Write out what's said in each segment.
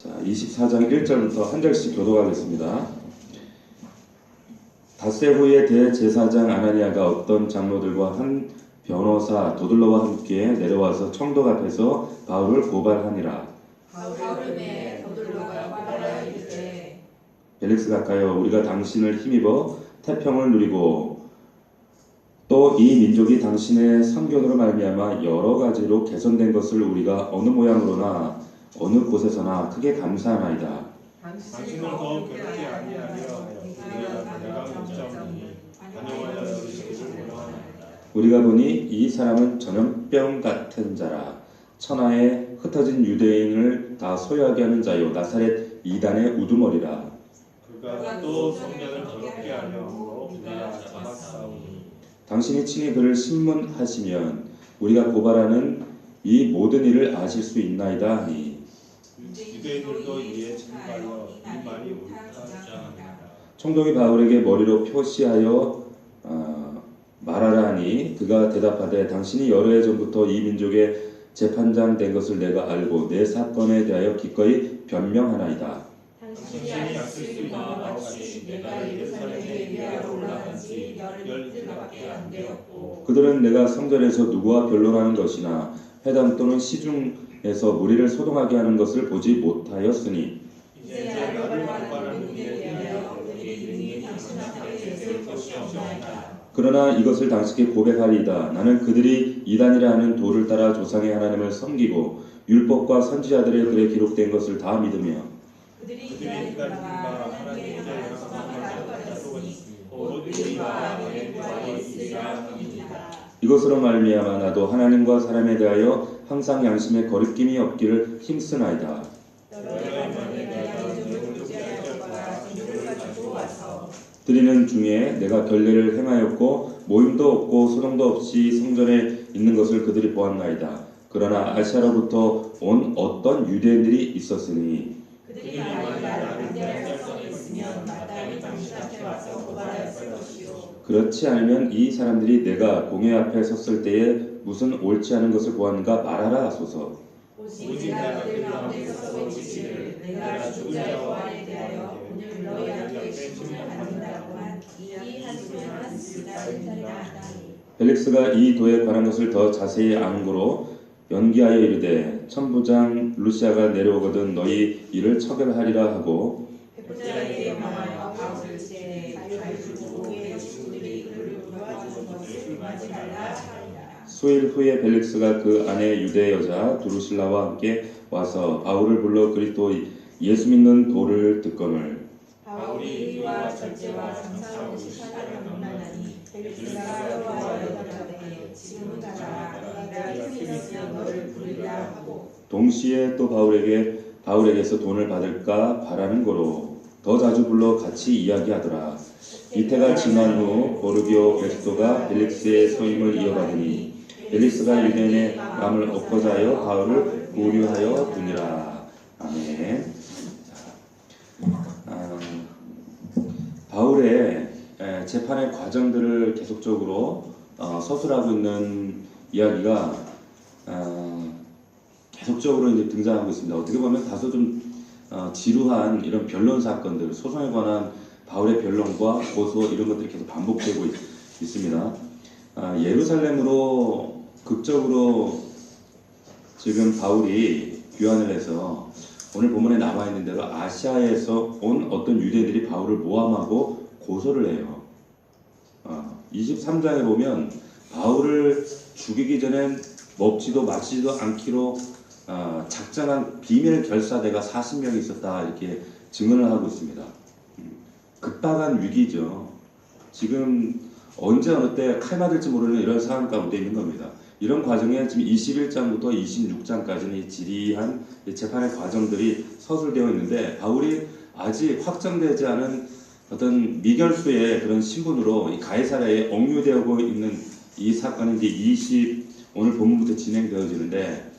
자, 24장 1절부터 한 절씩 교독하겠습니다. 닷새 후에 대제사장 아나니아가 어떤 장로들과 한 변호사 도들러와 함께 내려와서 청독 앞에서 바울을 고발하니라. 바울은 도들러가 고발하여 이르되 벨릭스 각하여, 우리가 당신을 힘입어 태평을 누리고 또 이 민족이 당신의 선견으로 말미암아 여러 가지로 개선된 것을 우리가 어느 모양으로나 어느 곳에서나 크게 감사하나이다. 당신을 더 괴롭게 아니하려 내가 걱정하니 안녕하여 주시기를 원하나이다. 우리가 보니 이 사람은 전염병 같은 자라. 천하에 흩어진 유대인을 다 소유하게 하는 자요 나사렛 이단의 우두머리라. 그가 또 성령을 더럽게 하려고 우리가 잡았사오니 당신이 친히 그를 신문하시면 우리가 고발하는 이 모든 일을 아실 수 있나이다 하니, 유대인들도 이에 증가하여 이 말이 옳다 주장합니다. 총독이 바울에게 머리로 표시하여 말하라 하니, 그가 대답하되 당신이 여러 해 전부터 이 민족의 재판장 된 것을 내가 알고 내 사건에 대하여 기꺼이 변명하나이다. 당신이 아실 수 있는 바와 같이 내가 예루살렘에 예배하러 올라간 지 열흘밖에 안 되었고 그들은 내가 성전에서 누구와 변론하는 것이나 회당 또는 시중에서 무리를 소동하게 하는 것을 보지 못하였으니, 이제 나를 고발하는 일에 대하여 그들이 능히 당신 앞에 내세울 것이 없나이다. 그러나 이것을 당신께 고백하리이다. 나는 그들이 이단이라 하는 도를 따라 조상의 하나님을 섬기고 율법과 선지자들의 글에 기록된 것을 다 믿으며 그들이 그들이 기다린 바 하나님의 약속을 가졌으니 곧 우리가 너의 구하에 있으리라 합니다. 이것으로 말미암아 나도 하나님과 사람에 대하여 항상 양심에 거리낌이 없기를 힘쓰나이다. 너의 면에 대하여 이름을 주제하여 받아 기도를 가지고 와서 드리는 중에 내가 결례를 행하였고 모임도 없고 소동도 없이 성전에 있는 것을 그들이 보았나이다. 그러나 아시아로부터 온 어떤 유대인들이 있었으니 그들이 만일 나를 반대할 사건이 있으면 마땅히 당신 앞에 와서 고발하였을 것이요 그렇지 않으면 이 사람들이 내가 공회 앞에 섰을 때에 무슨 옳지 않은 것을 보았는가 말하라 하소서. 오직 내가 그들 가운데서 외치기를 내가 죽은 자의 부활에 대하여 오늘 너희 앞에 신문을 받는다고 한 이 한수는 있다는 하다니. 벨릭스가 이 도에 관한 것을 더 자세히 아는고로 연기하여 이르되 천부장 루시아가 내려오거든 너희 이를 처결하리라 하고, 백부장에게 말하여 바울을 제에 자유주고 의 친구들이 그를 도와주는 것을 금하지 말라 하리라. 수일 후에 벨릭스가 그 아내 유대 여자 두루실라와 함께 와서 바울을 불러 그리스도 예수 믿는 도를 듣거늘 바울이 이와 절제와 장사하고 시사를 논란하니 벨릭스가 여호와여 여자되 지금은 가라 내가 힘이 있으면 너를 부르리라 하고 동시에 또 바울에게서 돈을 받을까 바라는 거로 더 자주 불러 같이 이야기하더라. 이태가 지난 후 보르기오 베스토가 벨릭스의 소임을 이어가더니 벨릭스가 유대인의 마음을 엎고자 하여 바울을 보류하여 두니라. 아멘. 바울의 재판의 과정들을 계속적으로 서술하고 있는 이야기가 계속적으로 이제 등장하고 있습니다. 어떻게 보면 다소 좀 지루한 이런 변론 사건들, 소송에 관한 바울의 변론과 고소 이런 것들이 계속 반복되고 있습니다. 예루살렘으로 극적으로 지금 바울이 귀환을 해서 오늘 본문에 나와 있는 대로 아시아에서 온 어떤 유대인들이 바울을 모함하고 고소를 해요. 23장에 보면 바울을 죽이기 전엔 먹지도 마시지도 않기로 작정한 비밀 결사대가 40명이 있었다 이렇게 증언을 하고 있습니다. 급박한 위기죠. 지금 언제 어느 때 칼 맞을지 모르는 이런 상황 가운데 있는 겁니다. 이런 과정에 지금 21장부터 26장까지는 지리한 재판의 과정들이 서술되어 있는데 바울이 아직 확정되지 않은 어떤 미결수의 그런 신분으로 이 가이사랴에 억류되고 있는 이 사건이 이제 오늘 본문부터 진행되어지는데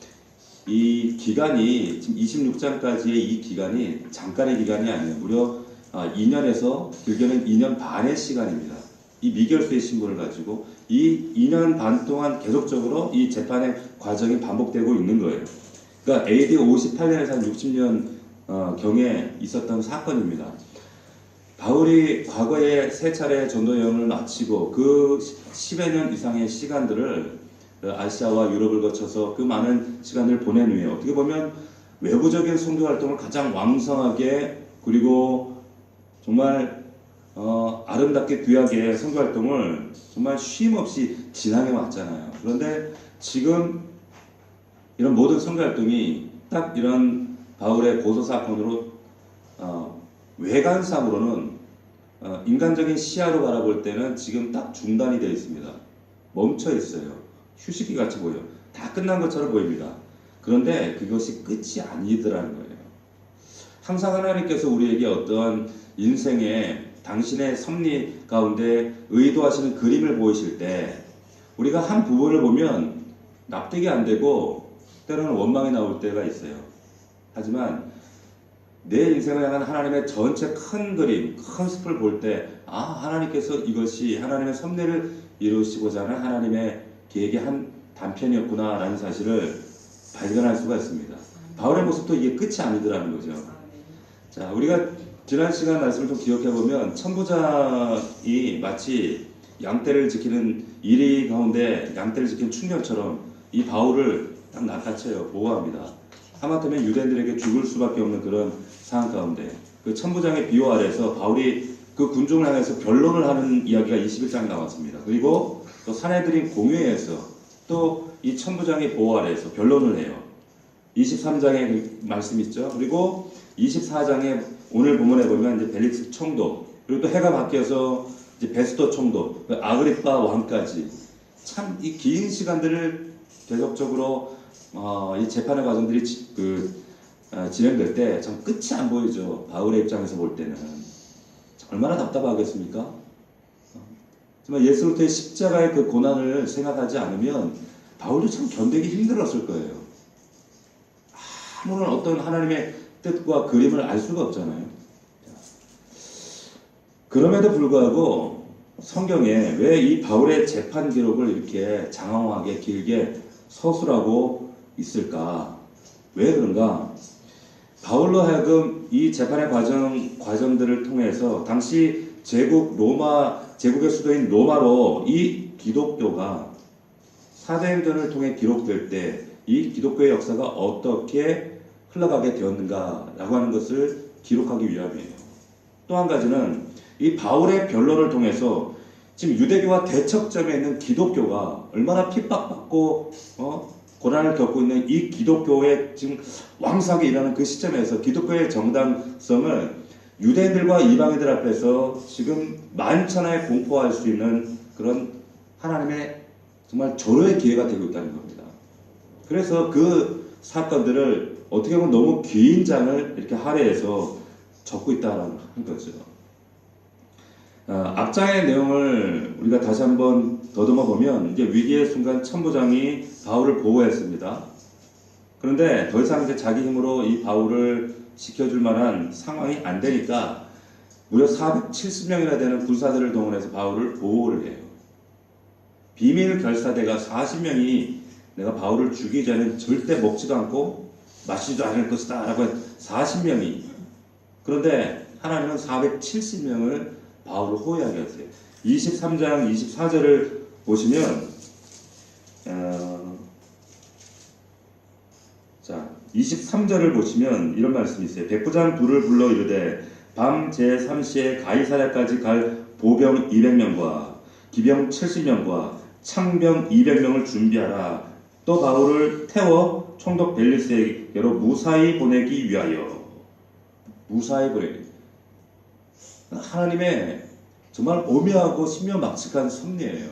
이 기간이 지금 26장까지의 이 기간이 잠깐의 기간이 아니에요. 무려 2년에서 길게는 2년 반의 시간입니다. 이 미결수의 신분을 가지고 이 2년 반 동안 계속적으로 이 재판의 과정이 반복되고 있는 거예요. 그러니까 AD 58년에서 한 60년 경에 있었던 사건입니다. 바울이 과거에 3차례 전도 여행을 마치고 그 10여 년 이상의 시간들을 아시아와 유럽을 거쳐서 그 많은 시간을 보낸 후에 어떻게 보면 외부적인 선교 활동을 가장 왕성하게 그리고 정말 아름답게 귀하게 선교 활동을 정말 쉼 없이 진행해 왔잖아요. 그런데 지금 이런 모든 선교 활동이 딱 이런 바울의 고소 사건으로 외관상으로는 인간적인 시야로 바라볼 때는 지금 딱 중단이 되어 있습니다. 멈춰 있어요. 휴식기 같이 보여요. 다 끝난 것처럼 보입니다. 그런데 그것이 끝이 아니더라는 거예요. 항상 하나님께서 우리에게 어떠한 인생의 당신의 섭리 가운데 의도하시는 그림을 보이실 때 우리가 한 부분을 보면 납득이 안 되고 때로는 원망이 나올 때가 있어요. 하지만 내 인생을 향한 하나님의 전체 큰 그림, 큰 숲을 볼 때 하나님께서 이것이 하나님의 섭리를 이루시고자 하는 하나님의 계획의 한 단편이었구나 라는 사실을 발견할 수가 있습니다. 바울의 모습도 이게 끝이 아니더라는 거죠. 자, 우리가 지난 시간 말씀을 좀 기억해보면 천부장이 마치 양떼를 지키는 이리 가운데 양떼를 지키는 충견처럼 이 바울을 딱 낚아채요. 보호합니다. 하마터면 유대인들에게 죽을 수밖에 없는 그런 상황 가운데 그 천부장의 비호 아래에서 바울이 그 군중을 향해서 변론을 하는 이야기가 21장에 나왔습니다. 그리고 또 사내들인 공회에서 또 이 천부장의 보호 아래에서 변론을 해요. 23장에 그 말씀 있죠. 그리고 24장에 오늘 본문에 보면 이제 벨릭스 총독 그리고 또 해가 바뀌어서 이제 베스토 총독, 아그리파 왕까지 참 이 긴 시간들을 계속적으로 이 재판의 과정들이 진행될 때 참 끝이 안 보이죠. 바울의 입장에서 볼 때는 얼마나 답답하겠습니까? 정말 예수 그리스도의 십자가의 그 고난을 생각하지 않으면 바울도 참 견디기 힘들었을 거예요. 아무런 어떤 하나님의 뜻과 그림을 알 수가 없잖아요. 그럼에도 불구하고 성경에 왜 이 바울의 재판 기록을 이렇게 장황하게 길게 서술하고 있을까? 왜 그런가? 바울로 하여금 이 재판의 과정들을 통해서 당시 제국의 수도인 로마로 이 기독교가 사도행전을 통해 기록될 때 이 기독교의 역사가 어떻게 흘러가게 되었는가라고 하는 것을 기록하기 위함이에요. 또 한 가지는 이 바울의 변론을 통해서 지금 유대교와 대척점에 있는 기독교가 얼마나 핍박받고 고난을 겪고 있는 이 기독교의 지금 왕성하게 일하는 그 시점에서 기독교의 정당성을 유대인들과 이방인들 앞에서 지금 만천하에 공포할 수 있는 그런 하나님의 정말 절호의 기회가 되고 있다는 겁니다. 그래서 그 사건들을 어떻게 보면 너무 긴 장을 이렇게 할애해서 적고 있다는 거죠. 앞장의 내용을 우리가 다시 한번 더듬어 보면 이제 위기의 순간 천부장이 바울을 보호했습니다. 그런데 더 이상 이제 자기 힘으로 이 바울을 지켜줄 만한 상황이 안 되니까 무려 470명이나 되는 군사들을 동원해서 바울을 보호를 해요. 비밀 결사대가 40명이 내가 바울을 죽이기 전에 절대 먹지도 않고 마시지도 않을 것이다 라고 40명이 그런데 하나님은 470명을 바울을 호위하게 했어요. 23장 24절을 보시면 23절을 보시면 이런 말씀이 있어요. 백부장 둘을 불러 이르되 밤 제3시에 가이사랴까지 갈 보병 200명과 기병 70명과 창병 200명을 준비하라. 또 바울을 태워 총독 벨리스에게로 무사히 보내기 위하여. 무사히 보내기. 하나님의 정말 오묘하고 신묘막측한 섭리예요.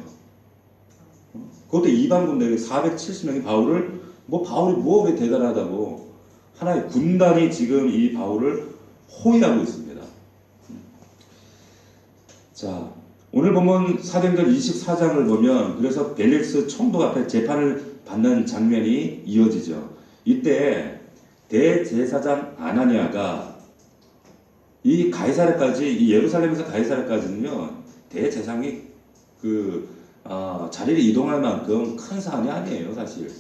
그것도 이방 군대 470명이 바울이 뭐가 대단하다고 하나의 군단이 지금 이 바울을 호위하고 있습니다. 자, 오늘 보면 사도행전 24장을 보면 그래서 벨릭스 총독 앞에 재판을 받는 장면이 이어지죠. 이때 대제사장 아나니아가 이 가이사랴까지 이 예루살렘에서 가이사랴까지는요 대제사장이 자리를 이동할 만큼 큰 사안이 아니에요 사실.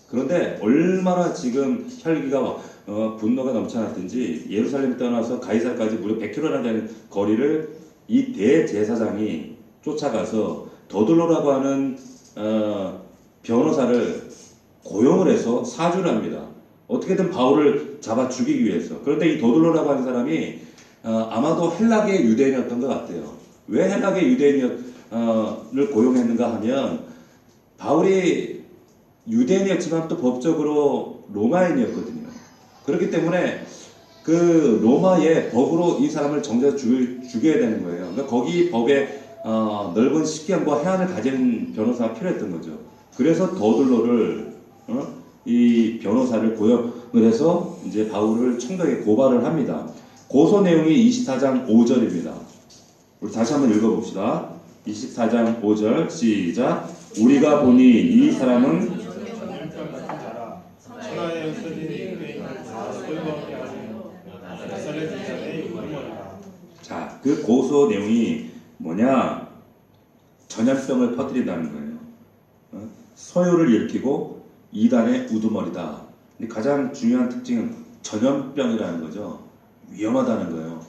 그런데 얼마나 지금 혈기가 분노가 넘쳐났든지 예루살렘 떠나서 가이사까지 무려 100km나 되는 거리를 이 대제사장이 쫓아가서 더둘로라고 하는 변호사를 고용을 해서 사주를 합니다. 어떻게든 바울을 잡아 죽이기 위해서. 그런데 이 더둘로라고 하는 사람이 아마도 헬라계 유대인이었던 것 같아요. 왜 헬라계 유대인을 고용했는가 하면 바울이 유대인이었지만 또 법적으로 로마인이었거든요. 그렇기 때문에 그 로마의 법으로 이 사람을 정죄해서 죽여야 되는 거예요. 그러니까 거기 법에 넓은 식견과 해안을 가진 변호사가 필요했던 거죠. 그래서 더둘로를 이 변호사를 고용을 해서 이제 바울을 청덕에 고발을 합니다. 고소 내용이 24장 5절입니다. 우리 다시 한번 읽어봅시다. 24장 5절 시작. 우리가 보니 이 사람은 전염병 같은 자라 천하에 흩어진 유대인을 다 설거하게 하는 나사렛 사람의 우두머리다. 자, 그 고소 내용이 뭐냐? 전염병을 퍼뜨린다는 거예요. 서요를 일으키고 이단의 우두머리다. 근데 가장 중요한 특징은 전염병이라는 거죠. 위험하다는 거예요.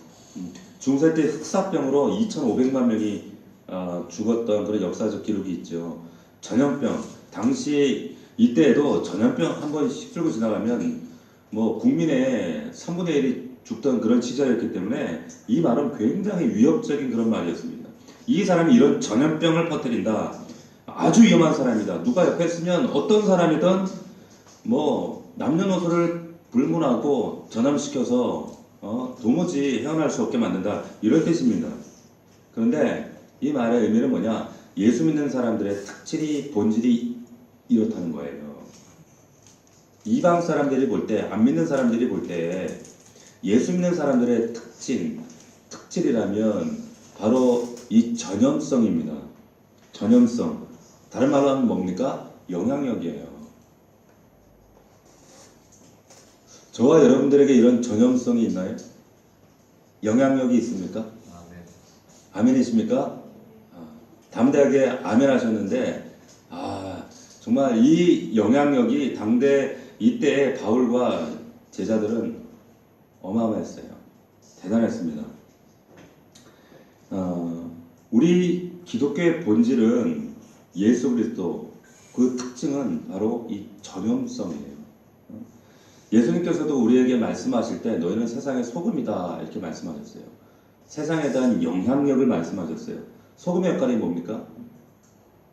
중세 때 흑사병으로 2,500만 명이 죽었던 그런 역사적 기록이 있죠. 전염병. 당시 이때에도 전염병 한 번씩 들고 지나가면 뭐 국민의 3분의 1이 죽던 그런 시절이었기 때문에 이 말은 굉장히 위협적인 그런 말이었습니다. 이 사람이 이런 전염병을 퍼뜨린다. 아주 위험한 사람이다. 누가 옆에 있으면 어떤 사람이든 뭐 남녀노소를 불문하고 전염시켜서 도무지 헤어날 수 없게 만든다. 이런 뜻입니다. 그런데 이 말의 의미는 뭐냐? 예수 믿는 사람들의 특질이 본질이 이렇다는 거예요. 이방 사람들이 볼 때, 안 믿는 사람들이 볼 때 예수 믿는 사람들의 특질이라면 바로 이 전염성입니다. 전염성. 다른 말로 하면 뭡니까? 영향력이에요. 저와 여러분들에게 이런 전염성이 있나요? 영향력이 있습니까? 아멘이십니까? 담대하게 아멘 하셨는데, 정말 이 영향력이 당대 이때의 바울과 제자들은 어마어마했어요. 대단했습니다. 우리 기독교의 본질은 예수 그리스도, 그 특징은 바로 이 전염성이에요. 예수님께서도 우리에게 말씀하실 때 너희는 세상의 소금이다 이렇게 말씀하셨어요. 세상에 대한 영향력을 말씀하셨어요. 소금의 역할이 뭡니까?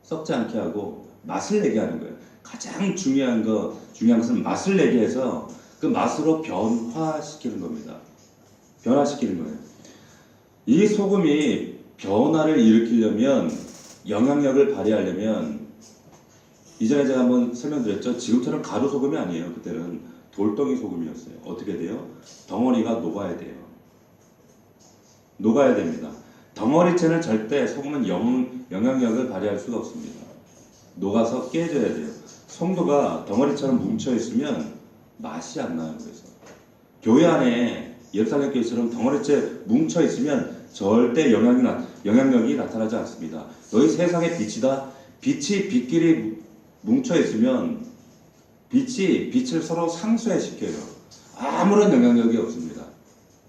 썩지 않게 하고 맛을 내게 하는 거예요. 가장 중요한 것은 맛을 내게 해서 그 맛으로 변화시키는 겁니다. 변화시키는 거예요. 이 소금이 변화를 일으키려면, 영향력을 발휘하려면, 이전에 제가 한번 설명드렸죠. 지금처럼 가루 소금이 아니에요. 그때는 돌덩이 소금이었어요. 어떻게 돼요? 덩어리가 녹아야 돼요. 녹아야 됩니다. 덩어리채는 절대 소금은 영향력을 발휘할 수가 없습니다. 녹아서 깨져야 돼요. 성도가 덩어리처럼 뭉쳐있으면 맛이 안 나요. 그래서 교회 안에 예루살렘 교회처럼 덩어리째 뭉쳐있으면 절대 영향력이 나타나지 않습니다. 너희 세상의 빛이다. 빛이 빛끼리 뭉쳐있으면 빛이 빛을 서로 상쇄시켜요. 아무런 영향력이 없습니다.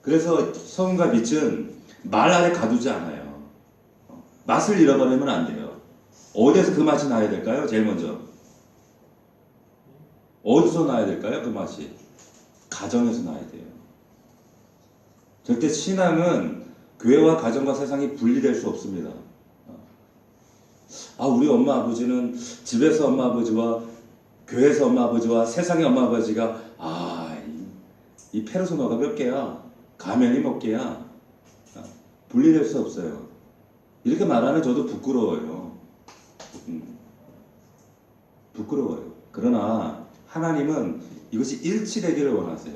그래서 소금과 빛은 말 아래 가두지 않아요. 맛을 잃어버리면 안 돼요. 어디에서 그 맛이 나야 될까요? 제일 먼저 어디서 나야 될까요? 그 맛이 가정에서 나야 돼요. 절대 신앙은 교회와 가정과 세상이 분리될 수 없습니다. 우리 엄마 아버지는 집에서 엄마 아버지와 교회에서 엄마 아버지와 세상의 엄마 아버지가 이 페르소나가 몇 개야? 가면이 몇 개야? 분리될 수 없어요. 이렇게 말하는 저도 부끄러워요. 부끄러워요. 그러나 하나님은 이것이 일치되기를 원하세요.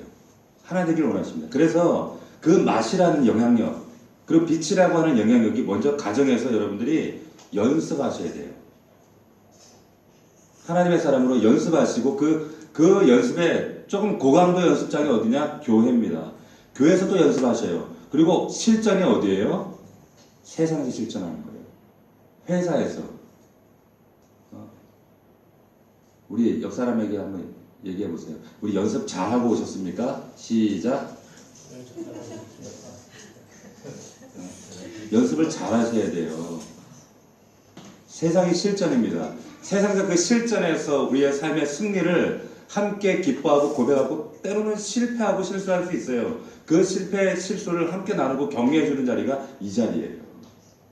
하나 되기를 원하십니다. 그래서 그 맛이라는 영향력, 그리고 빛이라고 하는 영향력이 먼저 가정에서 여러분들이 연습하셔야 돼요. 하나님의 사람으로 연습하시고 그 연습에 조금 고강도 연습장이 어디냐? 교회입니다. 교회에서도 연습하셔요. 그리고 실전이 어디예요? 세상에서 실전하는 거예요. 회사에서. 우리 옆 사람에게 한번 얘기해 보세요. 우리 연습 잘 하고 오셨습니까? 시작. 연습을 잘 하셔야 돼요. 세상이 실전입니다. 세상에서 그 실전에서 우리의 삶의 승리를 함께 기뻐하고 고백하고 때로는 실패하고 실수할 수 있어요. 그 실패 실수를 함께 나누고 격려해 주는 자리가 이 자리예요.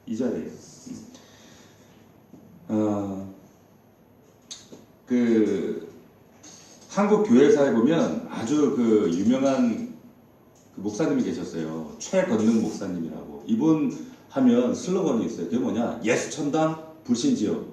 이 자리예요. 그 한국 교회사에 보면 아주 그 유명한 그 목사님이 계셨어요. 최건능 목사님이라고. 이분 하면 슬로건이 있어요. 그게 뭐냐? 예수 천당 불신지요.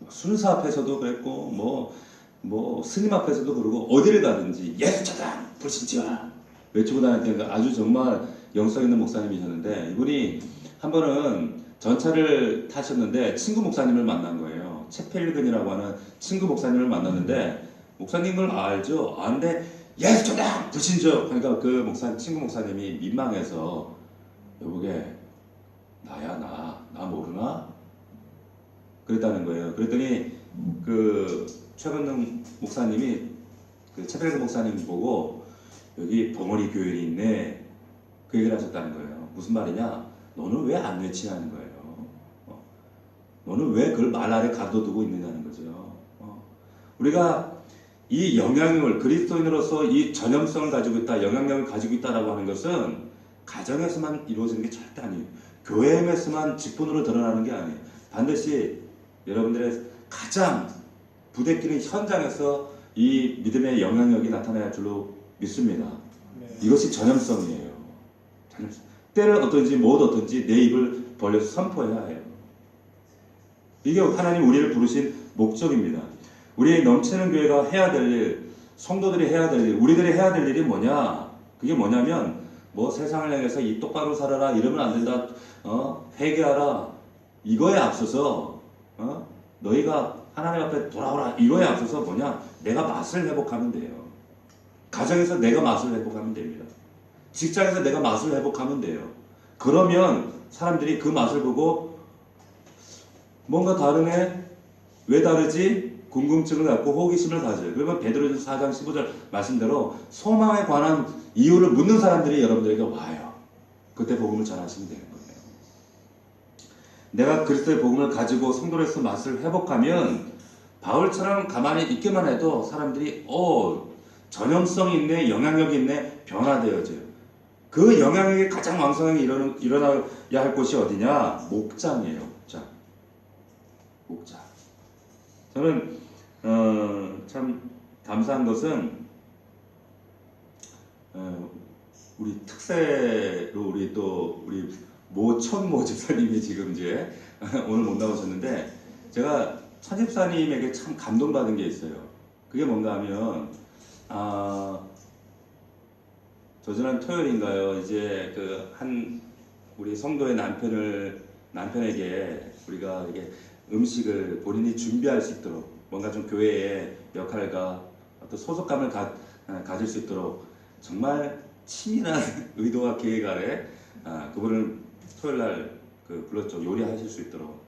순사 앞에서도 그랬고 뭐 스님 앞에서도 그러고 어디를 가든지 예수 천당 불신지요 외치고 다녔던 아주 정말 영성 있는 목사님이셨는데, 이분이 한 번은 전차를 타셨는데 친구 목사님을 만난 거예요. 채펠근이라고 하는 친구 목사님을 만났는데, 목사님을 알죠? 아는데 예수 천당 불신지요. 그러니까 그 친구 목사님이 민망해서 여보게 나야 나 모르나? 그랬다는 거예요. 그랬더니 그 최건능 목사님이 그 채펠근 목사님 보고 여기 벙어리 교회이 있네, 그 얘기를 하셨다는 거예요. 무슨 말이냐? 너는 왜 안 외치냐는 거예요. 너는 왜 그걸 말 아래 가둬두고 있느냐는 거죠. 우리가 이 영향력을, 그리스도인으로서 이 전염성을 가지고 있다, 영향력을 가지고 있다라고 하는 것은 가정에서만 이루어지는 게 절대 아니에요. 교회에서만 직분으로 드러나는 게 아니에요. 반드시 여러분들의 가장 부대끼는 현장에서 이 믿음의 영향력이 나타날 줄로 믿습니다. 네. 이것이 전염성이에요. 전염성. 때를 어떤지 못 어떤지 내 입을 벌려서 선포해야 해요. 이게 하나님 우리를 부르신 목적입니다. 우리 넘치는 교회가 해야 될 일, 성도들이 해야 될 일, 우리들이 해야 될 일이 뭐냐? 그게 뭐냐면 뭐 세상을 향해서 이 똑바로 살아라, 이러면 안 된다, 회개하라, 이거에 앞서서 너희가 하나님 앞에 돌아오라, 이거에 앞서서 뭐냐? 내가 맛을 회복하면 돼요. 가정에서 내가 맛을 회복하면 됩니다. 직장에서 내가 맛을 회복하면 돼요. 그러면 사람들이 그 맛을 보고 뭔가 다르네? 왜 다르지? 궁금증을 갖고 호기심을 가져요. 그러면 베드로전서 4장 15절 말씀대로 소망에 관한 이유를 묻는 사람들이 여러분들에게 와요. 그때 복음을 전하시면 되는 거예요. 내가 그리스도의 복음을 가지고 성도로서 맛을 회복하면 바울처럼 가만히 있기만 해도 사람들이 전염성이 있네, 영향력이 있네, 변화되어져요. 그 영향력이 가장 왕성하게 일어나야 할 곳이 어디냐? 목장이에요. 목장. 목장. 저는 참 감사한 것은 우리 특세로 우리 모천모 집사님이 지금 이제 오늘 못 나오셨는데, 제가 천 집사님에게 참 감동받은 게 있어요. 그게 뭔가 하면 저지난 토요일인가요? 이제 우리 성도의 남편에게 우리가 이게 음식을 본인이 준비할 수 있도록 뭔가 좀 교회의 역할과 어떤 소속감을 가질 수 있도록 정말 치밀한 의도와 계획 아래 그분을 토요일날 불렀죠. 요리하실 수 있도록.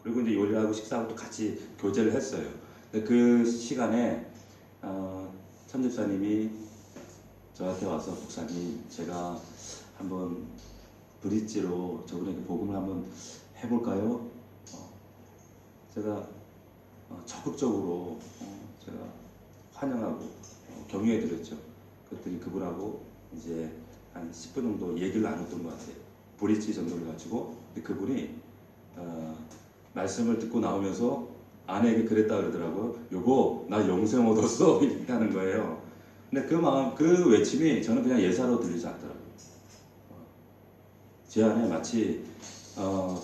그리고 이제 요리하고 식사하고 또 같이 교제를 했어요. 근데 그 시간에 천 집사님이 저한테 와서, 목사님, 제가 한번 브릿지로 저분에게 복음을 한번 해볼까요? 제가 적극적으로 제가 환영하고 격려해드렸죠. 그랬더니 그분하고 이제 한 10분 정도 얘기를 나눴던 것 같아요. 브릿지 정도를 가지고. 근데 그분이 말씀을 듣고 나오면서 아내에게 그랬다 그러더라고요. 여보, 나 영생 얻었어. 이렇게 하는 거예요. 근데 그 외침이 저는 그냥 예사로 들리지 않더라고요. 제 안에 마치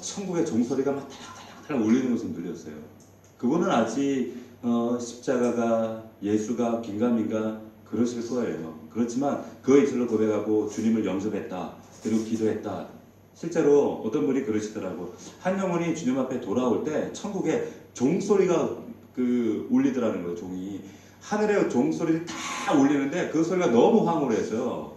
천국의 종소리가 막 탈락탈락 울리는 것처럼 들렸어요. 그분은 아직 십자가가, 예수가 긴가민가 그러실 거예요. 그렇지만 그 입술로 고백하고 주님을 영접했다, 그리고 기도했다. 실제로 어떤 분이 그러시더라고. 한 영혼이 주님 앞에 돌아올 때 천국에 종소리가 울리더라는 거예요. 종이 하늘의 종소리를 다 울리는데 그 소리가 너무 황홀해서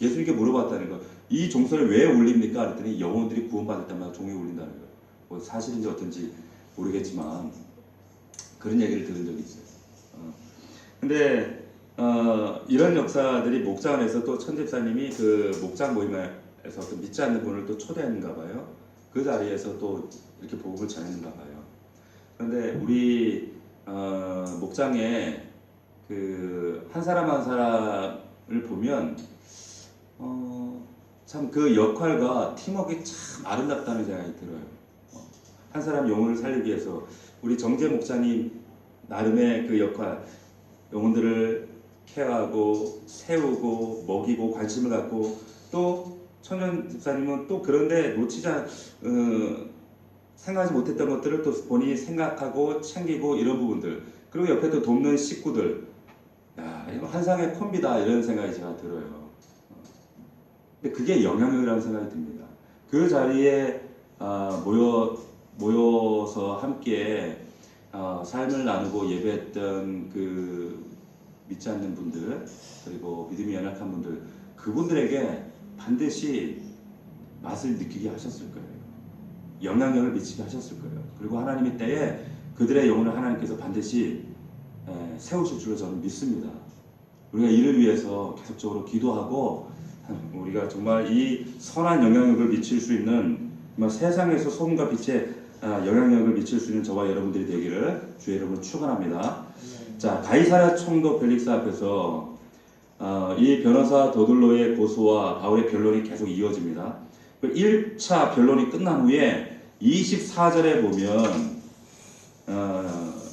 예수님께 물어봤다는 거예요. 이 종소리 왜 울립니까? 그랬더니 영혼들이 구원받을 때마다 종이 울린다는 거예요. 뭐 사실인지 어떤지 모르겠지만 그런 얘기를 들은 적이 있어요. 근데 이런 역사들이 목장 안에서 또 천집사님이 그 목장 모임에서 또 믿지 않는 분을 또 초대했는가 봐요. 그 자리에서 또 이렇게 복음을 전했는가 봐요. 그런데 우리 목장에 그 한 사람 한 사람을 보면 참 그 역할과 팀워크가 참 아름답다는 생각이 들어요. 한 사람 영혼을 살리기 위해서 우리 정재 목사님 나름의 그 역할, 영혼들을 케어하고 세우고 먹이고 관심을 갖고, 또 청년 집사님은 또 그런데 생각하지 못했던 것들을 또 본인이 생각하고 챙기고 이런 부분들, 그리고 옆에 또 돕는 식구들, 야, 이거 환상의 콤비다 이런 생각이 제가 들어요. 근데 그게 영향력이라는 생각이 듭니다. 그 자리에 모여서 함께 삶을 나누고 예배했던 그 믿지 않는 분들, 그리고 믿음이 연약한 분들, 그분들에게 반드시 맛을 느끼게 하셨을 거예요. 영향력을 미치게 하셨을 거예요. 그리고 하나님의 때에 그들의 영혼을 하나님께서 반드시 세우실 줄로 저는 믿습니다. 우리가 이를 위해서 계속적으로 기도하고, 우리가 정말 이 선한 영향력을 미칠 수 있는, 정말 세상에서 소금과 빛의 영향력을 미칠 수 있는 저와 여러분들이 되기를 주의 이름으로 축원합니다. 자, 가이사랴 총독 벨릭스 앞에서 이 변호사 도들로의 고소와 바울의 변론이 계속 이어집니다. 1차 변론이 끝난 후에 24절에 보면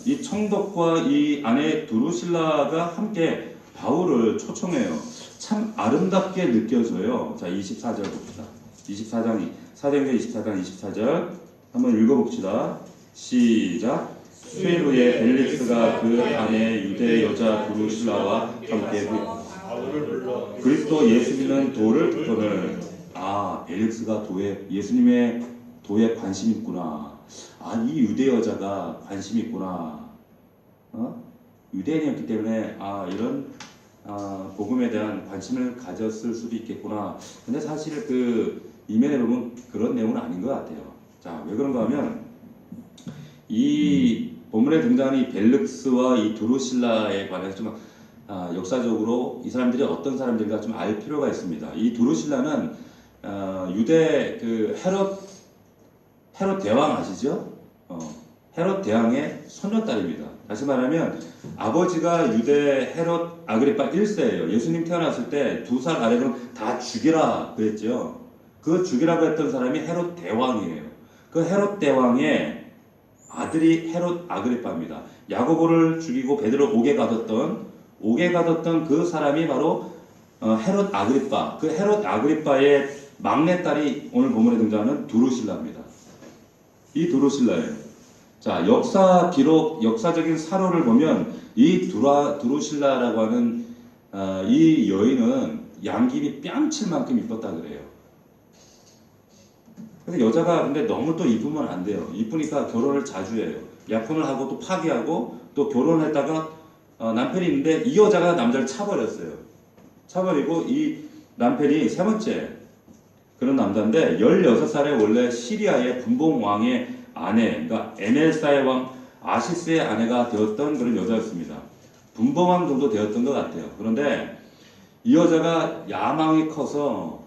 이 총독과 이 아내 두루실라가 함께 바울을 초청해요. 참 아름답게 느껴져요. 자, 24절 봅시다. 24장, 사도행전 24장 24절 한번 읽어봅시다. 시작. 수일 후에 벨릭스가 그 아내 유대 여자 두루실라와 함께 그리스도 예수 믿는 도를 듣거늘, 벨릭스가 예수님의 도에 관심 있구나. 이 유대 여자가 관심 있구나. 유대인이었기 때문에 이런 복음에 대한 관심을 가졌을 수도 있겠구나. 근데 사실 그 이면에 보면 그런 내용은 아닌 것 같아요. 자, 왜 그런가 하면 이 본문에 등장하는 이 벨릭스와 이 두루실라에 관해서 좀 역사적으로 이 사람들이 어떤 사람들인가 좀 알 필요가 있습니다. 이 두루실라는 유대 그 헤롯 대왕 아시죠? 헤롯 대왕의 손녀딸입니다. 다시 말하면 아버지가 유대 헤롯 아그리파 1세예요. 예수님 태어났을 때 2살 아래로는 다 죽이라 그랬죠. 그 죽이라고 했던 사람이 헤롯 대왕이에요. 그 헤롯 대왕의 아들이 헤롯 아그리파입니다. 야고보를 죽이고 베드로 옥에 가뒀던 그 사람이 바로 헤롯 아그리파. 그 헤롯 아그리파의 막내딸이 오늘 본문에 등장하는 두루실라입니다. 이 두루실라예요. 자, 역사적인 사료를 보면 이 두루실라라고 하는 이 여인은 양귀비 뺨칠 만큼 이뻤다 그래요. 근데 여자가 근데 너무 또 이쁘면 안 돼요. 이쁘니까 결혼을 자주 해요. 약혼을 하고 또 파기하고 또 결혼했다가 남편이 있는데 이 여자가 남자를 차버렸어요. 차버리고 이 남편이 세 번째 그런 남자인데 16살에 원래 시리아의 분봉 왕의 아내, 그러니까 에멜사의 왕 아시스의 아내가 되었던 그런 여자였습니다. 분봉왕 정도 되었던 것 같아요. 그런데 이 여자가 야망이 커서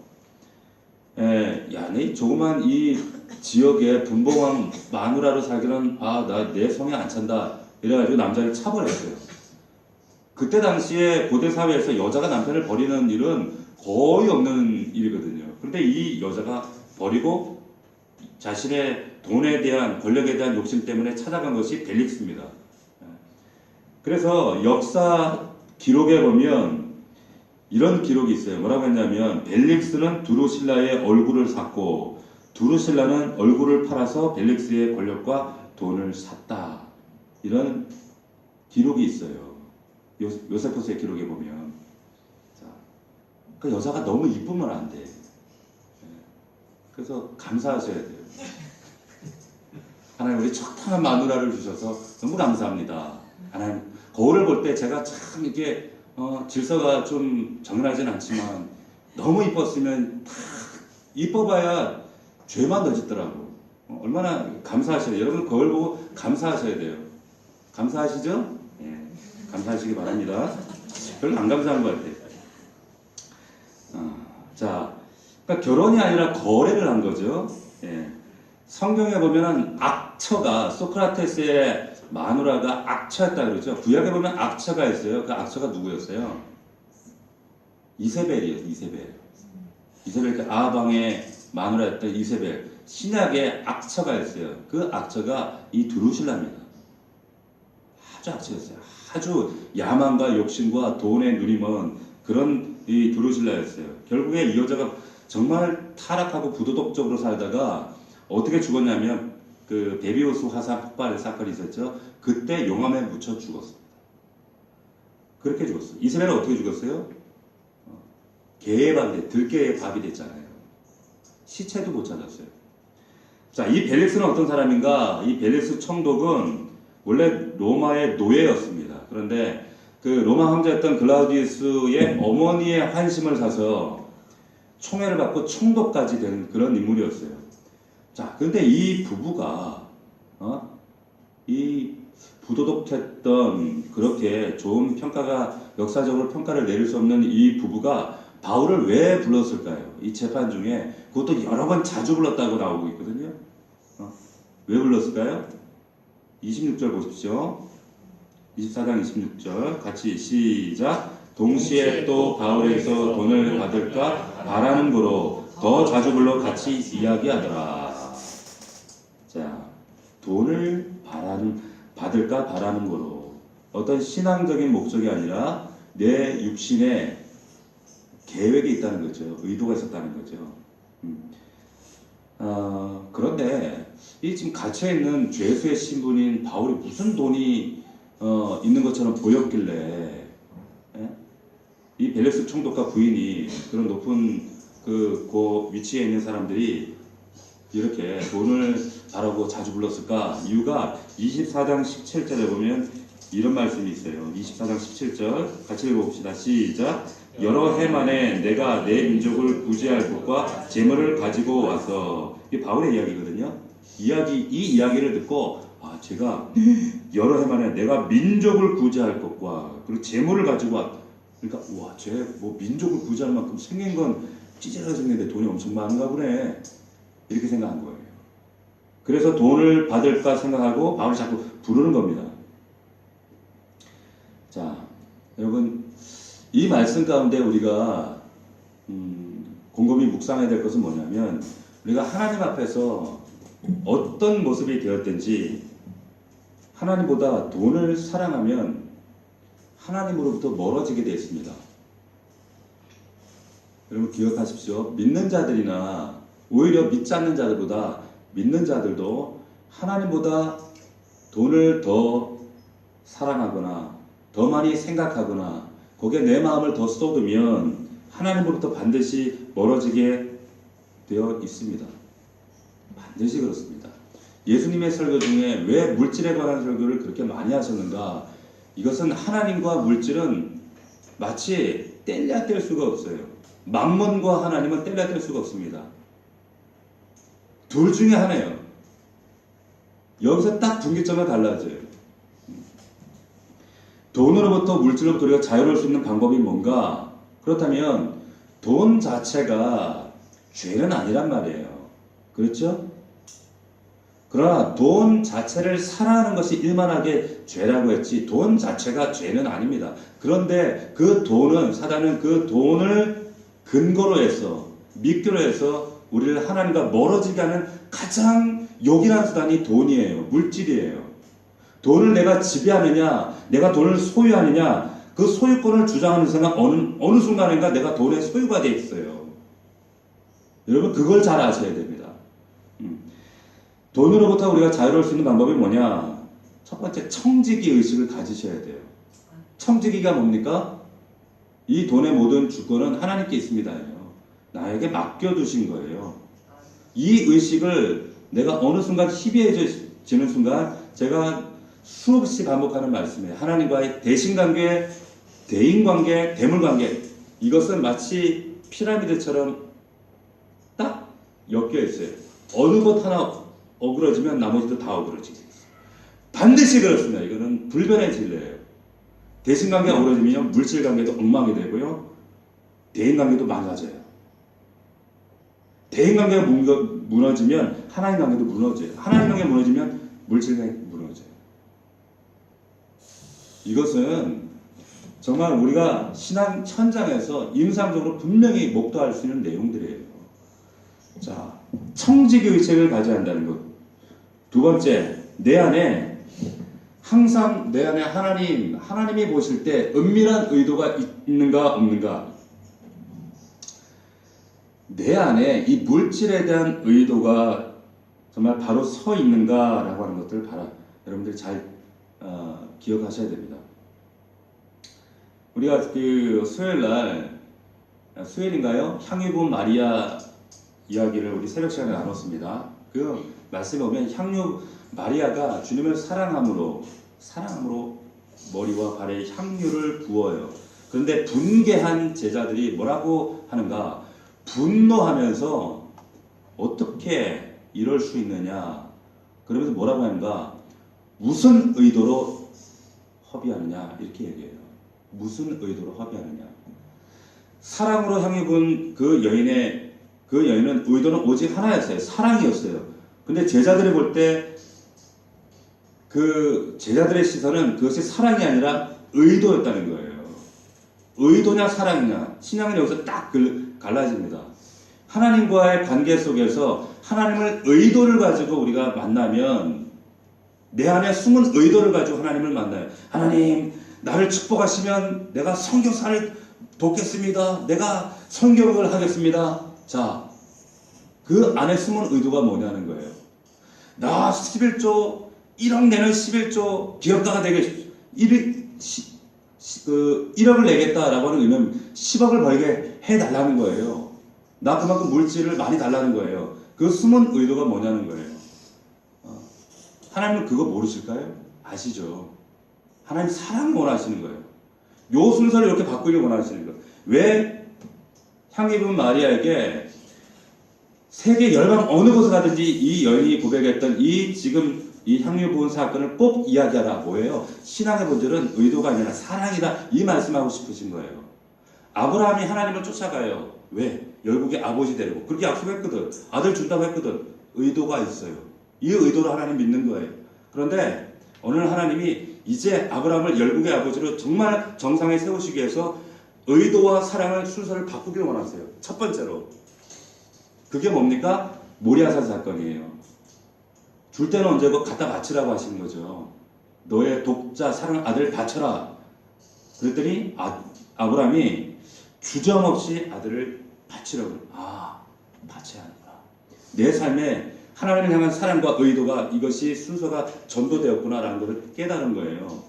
내 조그만 이 지역에 분봉왕 마누라로 살기는 내 성에 안 찬다 이래가지고 남자를 차버렸어요. 그때 당시에 고대 사회에서 여자가 남편을 버리는 일은 거의 없는 일이거든요. 그런데 이 여자가 버리고 자신의 돈에 대한 권력에 대한 욕심 때문에 찾아간 것이 벨릭스입니다. 그래서 역사 기록에 보면 이런 기록이 있어요. 뭐라고 했냐면 벨릭스는 두루실라의 얼굴을 샀고 두루실라는 얼굴을 팔아서 벨릭스의 권력과 돈을 샀다. 이런 기록이 있어요. 요세포스의 기록에 보면. 자, 그 여자가 너무 이쁘면 안 돼. 그래서 감사하셔야 돼요. 하나님 우리 적당한 마누라를 주셔서 너무 감사합니다. 하나님 거울을 볼 때 제가 참 이렇게 질서가 좀 정연하진 않지만 너무 이뻤으면 다 이뻐봐야 죄만 더 짓더라고. 얼마나 감사하셔야 돼요. 여러분 거울 보고 감사하셔야 돼요. 감사하시죠? 네, 감사하시기 바랍니다. 별로 안 감사한 것 같아요. 자, 그러니까 결혼이 아니라 거래를 한 거죠. 예. 성경에 보면은 악처가 소크라테스의 마누라가 악처였다 그러죠. 구약에 보면 악처가 있어요. 그 악처가 누구였어요? 이세벨이에요. 이세벨 그 아방의 마누라였던 이세벨. 신약에 악처가 있어요. 그 악처가 이 두루실라입니다. 아주 악처였어요. 아주 야망과 욕심과 돈에 눈이 먼 그런 이 두루실라였어요. 결국에 이 여자가 정말 타락하고 부도덕적으로 살다가 어떻게 죽었냐면 그 베비우스 화산 폭발 사건이 있었죠. 그때 용암에 묻혀 죽었습니다. 그렇게 죽었어요. 이스라엘은 어떻게 죽었어요? 개의 밥이 들개의 밥이 됐잖아요. 시체도 못 찾았어요. 자, 이 벨릭스는 어떤 사람인가? 이 벨릭스 총독은 원래 로마의 노예였습니다. 그런데 그 로마 황제였던 글라우디우스의 어머니의 환심을 사서 총애를 받고 총독까지 된 그런 인물이었어요. 자, 그런데 이 부부가 이 부도덕했던 그렇게 좋은 평가가 역사적으로 평가를 내릴 수 없는 이 부부가 바울을 왜 불렀을까요? 이 재판 중에 그것도 여러 번 자주 불렀다고 나오고 있거든요. 왜 불렀을까요? 26절 보십시오. 24장 26절 같이 시작. 동시에 또 바울에게서 돈을 받을까 바라는 거로 더 자주 불러 같이 이야기하더라. 자, 돈을 받을까 바라는 거로 어떤 신앙적인 목적이 아니라 내 육신에 계획이 있다는 거죠. 의도가 있었다는 거죠. 그런데 이 지금 갇혀있는 죄수의 신분인 바울이 무슨 돈이 있는 것처럼 보였길래 이 벨릭스 총독과 부인이 그런 높은 그 위치에 있는 사람들이 이렇게 돈을 바라고 자주 불렀을까? 이유가 24장 17절에 보면 이런 말씀이 있어요. 24장 17절 같이 읽어봅시다. 시작. 여러 해 만에 내가 내 민족을 구제할 것과 재물을 가지고 와서 이게 바울의 이야기거든요. 이 이야기를 듣고 제가 여러 해 만에 내가 민족을 구제할 것과 그리고 재물을 가지고 왔. 그러니까 와, 쟤 뭐 민족을 구제할 만큼 생긴 건 찌질하게 생겼는데 돈이 엄청 많은가 보네. 이렇게 생각한 거예요. 그래서 돈을 받을까 생각하고 바울이 자꾸 부르는 겁니다. 자, 여러분 이 말씀 가운데 우리가 곰곰이 묵상해야 될 것은 뭐냐면 우리가 하나님 앞에서 어떤 모습이 되었든지 하나님보다 돈을 사랑하면 하나님으로부터 멀어지게 되어 있습니다. 여러분 기억하십시오. 믿는 자들이나 오히려 믿지 않는 자들보다 믿는 자들도 하나님보다 돈을 더 사랑하거나 더 많이 생각하거나 거기에 내 마음을 더 쏟으면 하나님으로부터 반드시 멀어지게 되어 있습니다. 반드시 그렇습니다. 예수님의 설교 중에 왜 물질에 관한 설교를 그렇게 많이 하셨는가? 이것은 하나님과 물질은 마치 뗄래야 뗄 수가 없어요. 만몬과 하나님은 뗄래야 뗄 수가 없습니다. 둘 중에 하나예요. 여기서 딱 분기점이 달라져요. 돈으로부터 물질로부터 우리가 자유로울 수 있는 방법이 뭔가? 그렇다면 돈 자체가 죄는 아니란 말이에요. 그렇죠? 그러나 돈 자체를 사랑하는 것이 일만하게 죄라고 했지 돈 자체가 죄는 아닙니다. 그런데 그 돈은 사단은 그 돈을 근거로 해서 미끼로 해서 우리를 하나님과 멀어지게 하는 가장 요긴한 수단이 돈이에요. 물질이에요. 돈을 내가 지배하느냐 내가 돈을 소유하느냐 그 소유권을 주장하는 순간 어느 순간인가 내가 돈의 소유가 되어 있어요. 여러분 그걸 잘 아셔야 됩니다. 돈으로부터 우리가 자유로울 수 있는 방법이 뭐냐? 첫 번째 청지기 의식을 가지셔야 돼요. 청지기가 뭡니까? 이 돈의 모든 주권은 하나님께 있습니다. 나에게 맡겨두신 거예요. 이 의식을 내가 어느 순간 희비해지는 순간 제가 수없이 반복하는 말씀이에요. 하나님과의 대신관계, 대인관계, 대물관계 이것은 마치 피라미드처럼 딱 엮여 있어요. 어느 것 하나 어그러지면 나머지도 다 어그러지게 있어요. 반드시 그렇습니다. 이거는 불변의 진리예요. 대신관계가 어우러지면 물질관계도 엉망이 되고요. 대인관계도 망가져요. 대인관계가 무너지면 하나님관계도 무너져요. 하나님관계가 무너지면 물질관계도 무너져요. 이것은 정말 우리가 신앙 현장에서 임상적으로 분명히 목도할 수 있는 내용들이에요. 자, 청지기 의식을 가져야 한다는 것. 두 번째, 내 안에 항상 내 안에 하나님이 보실 때 은밀한 의도가 있는가 없는가. 내 안에 이 물질에 대한 의도가 정말 바로 서 있는가라고 하는 것들을 여러분들이 잘 기억하셔야 됩니다. 우리가 그 수요일인가요? 향유 부은 마리아 이야기를 우리 새벽 시간에 나눴습니다. 그 말씀에 보면 향유 마리아가 주님을 사랑함으로 머리와 발에 향유를 부어요. 그런데 분개한 제자들이 뭐라고 하는가? 분노하면서 어떻게 이럴 수 있느냐? 그러면서 뭐라고 하는가? 무슨 의도로 허비하느냐? 이렇게 얘기해요. 무슨 의도로 허비하느냐? 사랑으로 향해 본 그 여인은 의도는 오직 하나였어요. 사랑이었어요. 근데 제자들이 볼 때 그 제자들의 시선은 그것이 사랑이 아니라 의도였다는 거예요. 의도냐 사랑이냐. 신앙은 여기서 딱 갈라집니다. 하나님과의 관계 속에서 하나님을 의도를 가지고 우리가 만나면 내 안에 숨은 의도를 가지고 하나님을 만나요. 하나님 나를 축복하시면 내가 선교사를 돕겠습니다. 내가 선교를 하겠습니다. 자, 그 안에 숨은 의도가 뭐냐는 거예요. 나 11조 1억 내는 11조 기업가가 되게 1억을 내겠다라고 하는 의미는 10억을 벌게 해달라는 거예요. 나 그만큼 물질을 많이 달라는 거예요. 그 숨은 의도가 뭐냐는 거예요. 하나님은 그거 모르실까요? 아시죠? 하나님 사랑 원하시는 거예요. 요 순서를 이렇게 바꾸길 원하시는 거예요. 왜 향기 부은 마리아에게 세계 열방 어느 곳에 가든지 이 여인이 고백했던 지금 이 향유 부은 사건을 꼭 이야기하라. 뭐예요? 신앙의 본질은 의도가 아니라 사랑이다. 이 말씀하고 싶으신 거예요. 아브라함이 하나님을 쫓아가요. 왜? 열국의 아버지 되려고. 그렇게 약속했거든. 아들 준다고 했거든. 의도가 있어요. 이 의도로 하나님 믿는 거예요. 그런데 오늘 하나님이 이제 아브라함을 열국의 아버지로 정말 정상에 세우시기 위해서 의도와 사랑을 순서를 바꾸길 원하세요. 첫 번째로. 그게 뭡니까? 모리아산 사건이에요. 줄 때는 언제고 갖다 바치라고 하시는 거죠. 너의 독자 사랑 아들 바쳐라. 그랬더니 아브라함이 주저없이 아들을 바치라고. 바쳐야 하는구나. 내 삶에 하나님을 향한 사랑과 의도가 이것이 순서가 전도되었구나라는 것을 깨달은 거예요.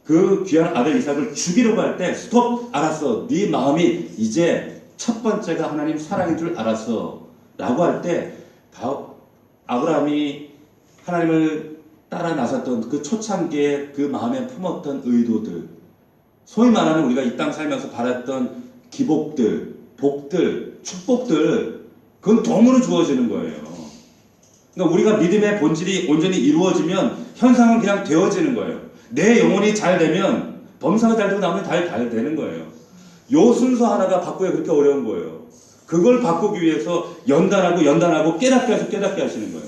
그 귀한 아들 이삭을 죽이려고 할 때 스톱! 알았어. 네 마음이 이제 첫 번째가 하나님 사랑인 줄 알았어. 라고 할 때 아브라함이 하나님을 따라 나섰던 그 초창기에 그 마음에 품었던 의도들, 소위 말하는 우리가 이 땅 살면서 바랐던 기복들, 복들, 축복들, 그건 덤으로 주어지는 거예요. 그러니까 우리가 믿음의 본질이 온전히 이루어지면 현상은 그냥 되어지는 거예요. 내 영혼이 잘 되면 범사가 잘 되고 나면 잘 되는 거예요. 요 순서 하나가 바꾸기가 그렇게 어려운 거예요. 그걸 바꾸기 위해서 연단하고 깨닫게 하시는 거예요.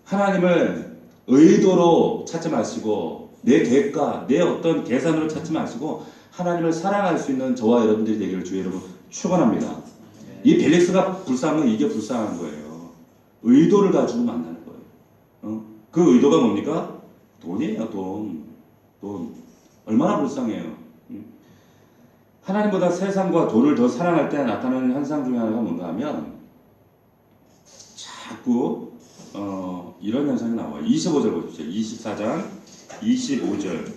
하나님을 의도로 찾지 마시고 내 계획과 내 어떤 계산으로 찾지 마시고 하나님을 사랑할 수 있는 저와 여러분들이 되기를 주의 이름으로 축원합니다. 이 벨릭스가 불쌍한 건 이게 불쌍한 거예요. 의도를 가지고 만나는 거예요. 그 의도가 뭡니까? 돈이에요. 돈. 얼마나 불쌍해요. 하나님보다 세상과 돈을 더 사랑할 때 나타나는 현상 중에 하나가 뭔가 하면 자꾸 이런 현상이 나와요. 25절 보십시오. 24장 25절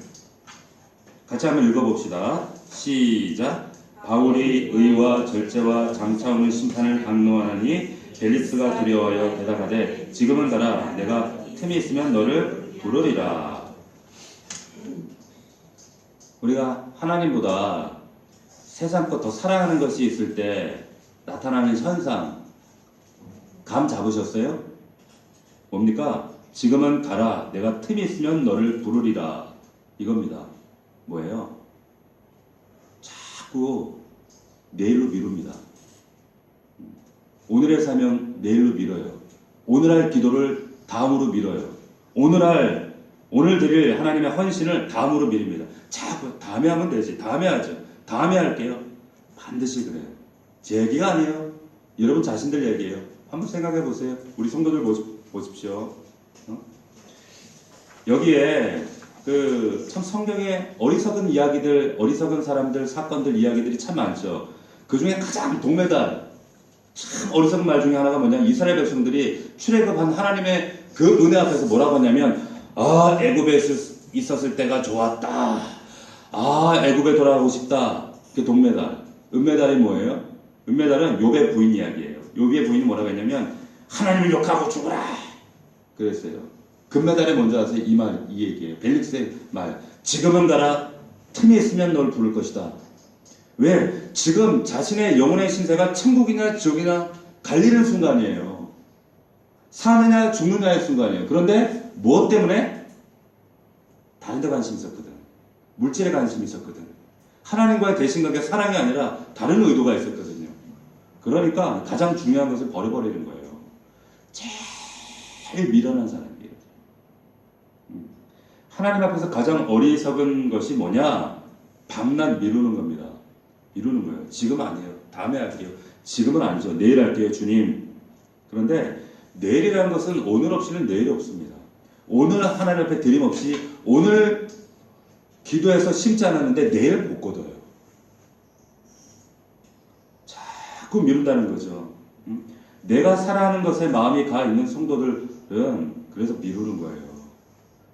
같이 한번 읽어봅시다. 시작. 바울이 의와 절제와 장차 오는 심판을 강노하나니 벨리스가 두려워하여 대답하되 지금은 가라. 내가 틈이 있으면 너를 부르리라. 우리가 하나님보다 세상 것 더 사랑하는 것이 있을 때 나타나는 현상 감 잡으셨어요? 뭡니까? 지금은 가라. 내가 틈이 있으면 너를 부르리라. 이겁니다. 뭐예요? 자꾸 내일로 미룹니다. 오늘의 사명 내일로 미뤄요. 오늘 할 기도를 다음으로 미뤄요. 오늘 드릴 하나님의 헌신을 다음으로 미룹니다. 자꾸 다음에 하면 되지. 다음에 하죠. 다음에 할게요. 반드시 그래요. 제 얘기가 아니에요. 여러분 자신들 얘기예요. 한번 생각해 보세요. 우리 성도들 보십시오. 여기에 참 성경에 어리석은 이야기들, 어리석은 사람들, 사건들, 이야기들이 참 많죠. 그 중에 가장 동메달, 참 어리석은 말 중에 하나가 뭐냐, 이스라엘 백성들이 출애굽한 하나님의 그 은혜 앞에서 뭐라고 하냐면, 애굽에 있었을 때가 좋았다. 애굽에 돌아가고 싶다. 그게 동메달. 은메달이 뭐예요? 은메달은 욥의 부인 이야기예요. 욥의 부인이 뭐라고 했냐면, 하나님을 욕하고 죽어라. 그랬어요. 금메달이 뭔지 아세요? 이 얘기예요. 벨릭스의 말. 지금은 가라. 틈이 있으면 널 부를 것이다. 왜? 지금 자신의 영혼의 신세가 천국이냐 지옥이냐 갈리는 순간이에요. 사느냐 죽느냐의 순간이에요. 그런데 무엇 때문에? 다른 데 관심이 있었거든. 물질에 관심이 있었거든. 하나님과의 대신관계 사랑이 아니라 다른 의도가 있었거든요. 그러니까 가장 중요한 것을 버려버리는 거예요. 제일 미련한 사람이에요. 하나님 앞에서 가장 어리석은 것이 뭐냐? 밤낮 미루는 겁니다. 미루는 거예요. 지금 아니에요. 다음에 할게요. 지금은 아니죠. 내일 할게요, 주님. 그런데 내일이라는 것은 오늘 없이는 내일이 없습니다. 오늘 하나님 앞에 드림 없이 오늘 기도해서 심지 않았는데 내일 못 거둬요. 자꾸 미룬다는 거죠. 내가 살아가는 것에 마음이 가 있는 성도들은 그래서 미루는 거예요.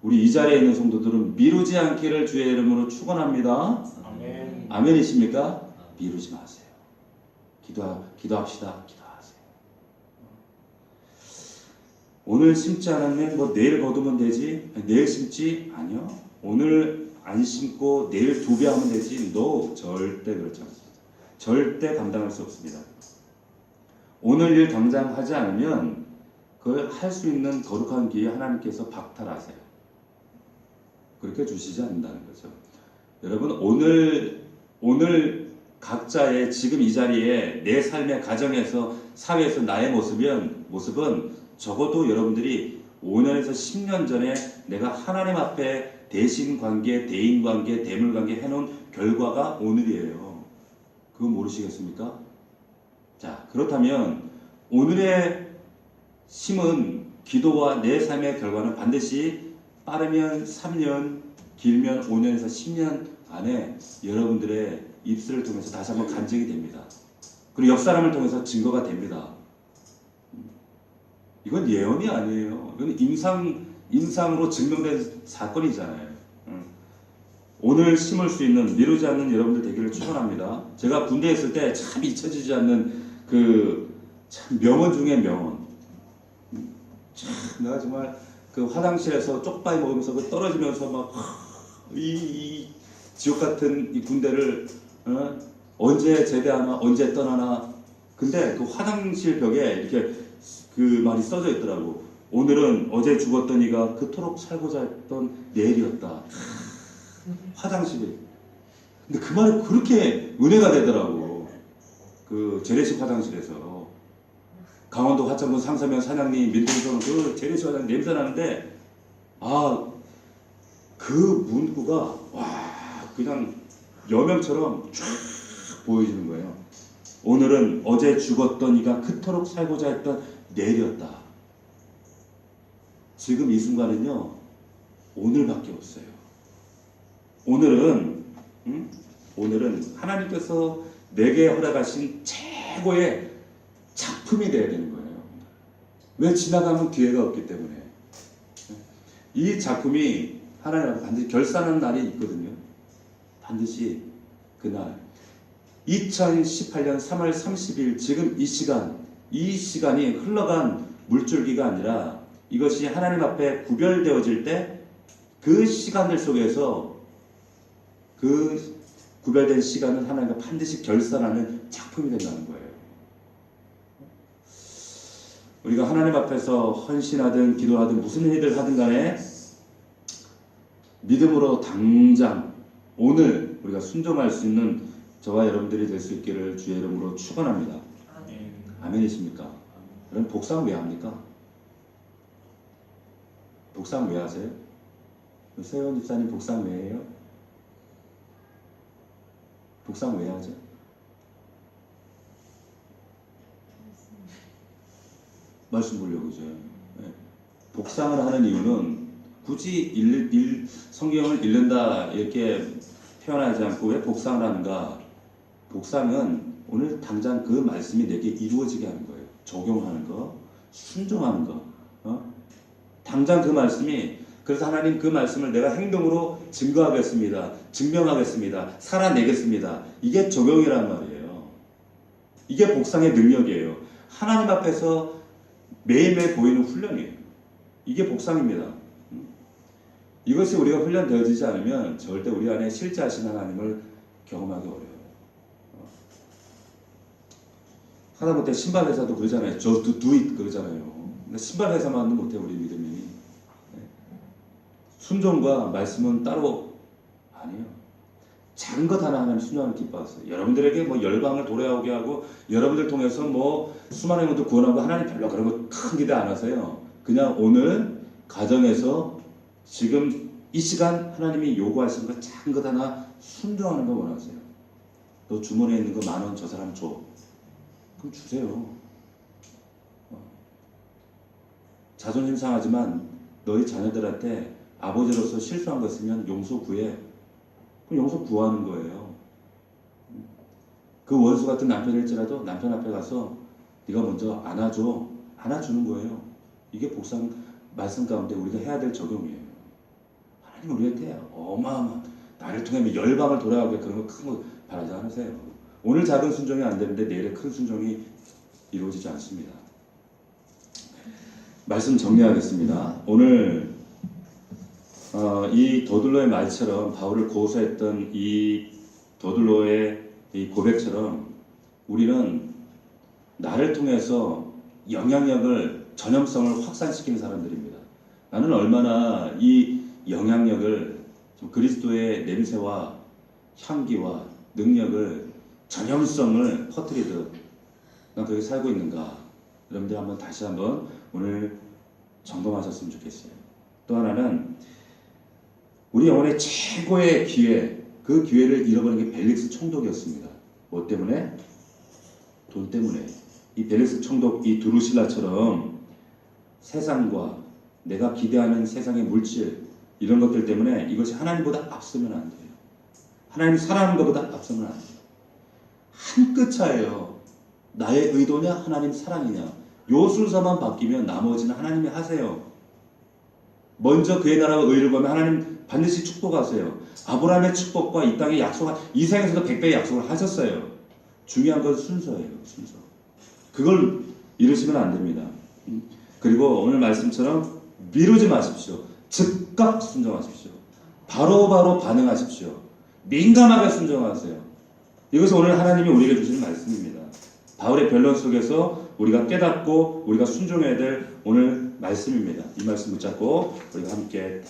우리 이 자리에 있는 성도들은 미루지 않기를 주의 이름으로 축원합니다. 아멘. 아멘이십니까? 미루지 마세요. 기도합시다. 기도하세요. 오늘 심지 않으면 뭐 내일 거두면 되지? 내일 심지? 아니요. 오늘 안 심고 내일 2배 하면 되지? No. 절대 그렇지 않습니다. 절대 감당할 수 없습니다. 오늘 일 당장 하지 않으면 그걸 할 수 있는 거룩한 기회 하나님께서 박탈하세요. 그렇게 주시지 않는다는 거죠. 여러분 오늘 각자의 지금 이 자리에 내 삶의 가정에서 사회에서 나의 모습은 적어도 여러분들이 5년에서 10년 전에 내가 하나님 앞에 대신관계, 대인관계, 대물관계 해놓은 결과가 오늘이에요. 그거 모르시겠습니까? 자, 그렇다면 오늘의 심은 기도와 내 삶의 결과는 반드시 빠르면 3년, 길면 5년에서 10년 안에 여러분들의 입술을 통해서 다시 한번 간증이 됩니다. 그리고 옆 사람을 통해서 증거가 됩니다. 이건 예언이 아니에요. 이건 임상으로 증명된 사건이잖아요. 오늘 심을 수 있는 미루지 않는 여러분들 되기를 축원합니다. 제가 군대에 있을 때 참 잊혀지지 않는 참 명언 중에 명언. 참 내가 정말 그 화장실에서 쪽파이 먹으면서 떨어지면서 막 이 지옥 같은 이 군대를 언제 제대하나 언제 떠나나. 근데 그 화장실 벽에 이렇게 그 말이 써져 있더라고. 오늘은 어제 죽었던 이가 그토록 살고자 했던 내일이었다. 화장실에. 근데 그 말이 그렇게 은혜가 되더라고. 그 재래식 화장실에서. 강원도 화천군 상서면 사장님 민둥선 그 재래식 화장실 냄새 나는데 그 문구가 그냥 여명처럼 쫙 보여지는 거예요. 오늘은 어제 죽었던 이가 그토록 살고자 했던 내일이었다. 지금 이 순간은요 오늘밖에 없어요. 오늘은 하나님께서 내게 허락하신 최고의 작품이 되어야 되는 거예요. 왜? 지나가면 기회가 없기 때문에. 이 작품이 하나님 앞에 반드시 결산하는 날이 있거든요. 반드시 그날 2018년 3월 30일 지금 이 시간이 흘러간 물줄기가 아니라 이것이 하나님 앞에 구별되어질 때 그 시간들 속에서 그 구별된 시간은 하나님과 반드시 결산하는 작품이 된다는 거예요. 우리가 하나님 앞에서 헌신하든 기도하든 무슨 일을 하든 간에 믿음으로 당장 오늘 우리가 순종할 수 있는 저와 여러분들이 될 수 있기를 주의 이름으로 축원합니다. 아멘이십니까? 그럼 복상 왜 합니까? 복상 왜 하세요? 세원 집사님 복상 왜 해요? 복상 왜 하죠? 말씀 보려고 그죠? 네. 복상을 하는 이유는 굳이 성경을 읽는다 이렇게 표현하지 않고 왜 복상을 하는가? 복상은 오늘 당장 그 말씀이 내게 이루어지게 하는 거예요. 적용하는 거, 순종하는 거. 당장 그 말씀이, 그래서 하나님 그 말씀을 내가 행동으로 증거하겠습니다. 증명하겠습니다. 살아내겠습니다. 이게 적용이란 말이에요. 이게 복상의 능력이에요. 하나님 앞에서 매일매일 보이는 훈련이에요. 이게 복상입니다. 이것이 우리가 훈련되어지지 않으면 절대 우리 안에 실제하신 하나님을 경험하기 어려워요. 하다못해 신발 회사도 그러잖아요. Just do it 그러잖아요. 근데 신발 회사만은 못해요. 우리 믿음이. 순종과 말씀은 따로 아니에요. 작은 것 하나 하나님 순종하는 기뻐하세요. 여러분들에게 뭐 열방을 도래하게 하고 여러분들 통해서 뭐 수많은 영혼들 구원하고 하나님 별로 그런 거 큰 기대 안 하세요. 그냥 오늘 가정에서 지금 이 시간 하나님이 요구하시는 거 작은 것 하나 순종하는 거 원하세요. 너 주머니에 있는 거 10,000원 저 사람 줘. 그럼 주세요. 자존심 상하지만 너희 자녀들한테 아버지로서 실수한 거 있으면 용서 구해. 그럼 용서 구하는 거예요. 그 원수 같은 남편일지라도 남편 앞에 가서 네가 먼저 안아줘. 안아주는 거예요. 이게 복상 말씀 가운데 우리가 해야 될 적용이에요. 하나님 우리한테 어마어마한 나를 통해 열방을 돌아가게 그런 거 큰 거 바라지 않으세요. 오늘 작은 순종이 안 되는데 내일의 큰 순종이 이루어지지 않습니다. 말씀 정리하겠습니다. 오늘 이 더둘로의 말처럼 바울을 고소했던 이 더둘로의 이 고백처럼 우리는 나를 통해서 영향력을 전염성을 확산시키는 사람들입니다. 나는 얼마나 이 영향력을 그리스도의 냄새와 향기와 능력을 전염성을 퍼뜨리듯 난 거기 살고 있는가? 여러분들 한번 다시 한번 오늘 점검하셨으면 좋겠어요. 또 하나는 우리 영혼의 최고의 기회, 그 기회를 잃어버린 게 벨릭스 총독이었습니다. 뭐 때문에? 돈 때문에. 이 벨릭스 총독, 이 두루실라처럼 세상과 내가 기대하는 세상의 물질 이런 것들 때문에 이것이 하나님보다 앞서면 안 돼요. 하나님 사랑하는 것보다 앞서면 안 돼요. 한 끗 차예요. 나의 의도냐 하나님 사랑이냐. 요 순서만 바뀌면 나머지는 하나님이 하세요. 먼저 그의 나라와 의를 보면 하나님 반드시 축복하세요. 아브라함의 축복과 이 땅의 약속을 이 생에서도 100배의 약속을 하셨어요. 중요한 건 순서예요. 순서. 그걸 잃으시면 안 됩니다. 그리고 오늘 말씀처럼 미루지 마십시오. 즉각 순종하십시오. 바로바로 반응하십시오. 민감하게 순종하세요. 이것은 오늘 하나님이 우리에게 주시는 말씀입니다. 바울의 변론 속에서 우리가 깨닫고 우리가 순종해야 될 오늘 말씀입니다. 이 말씀 붙잡고 우리가 함께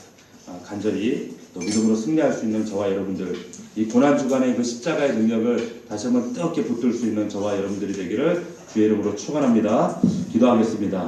간절히 또 믿음으로 승리할 수 있는 저와 여러분들, 이 고난주간의 그 십자가의 능력을 다시 한번 뜨겁게 붙들 수 있는 저와 여러분들이 되기를 주의 이름으로 축원합니다. 기도하겠습니다.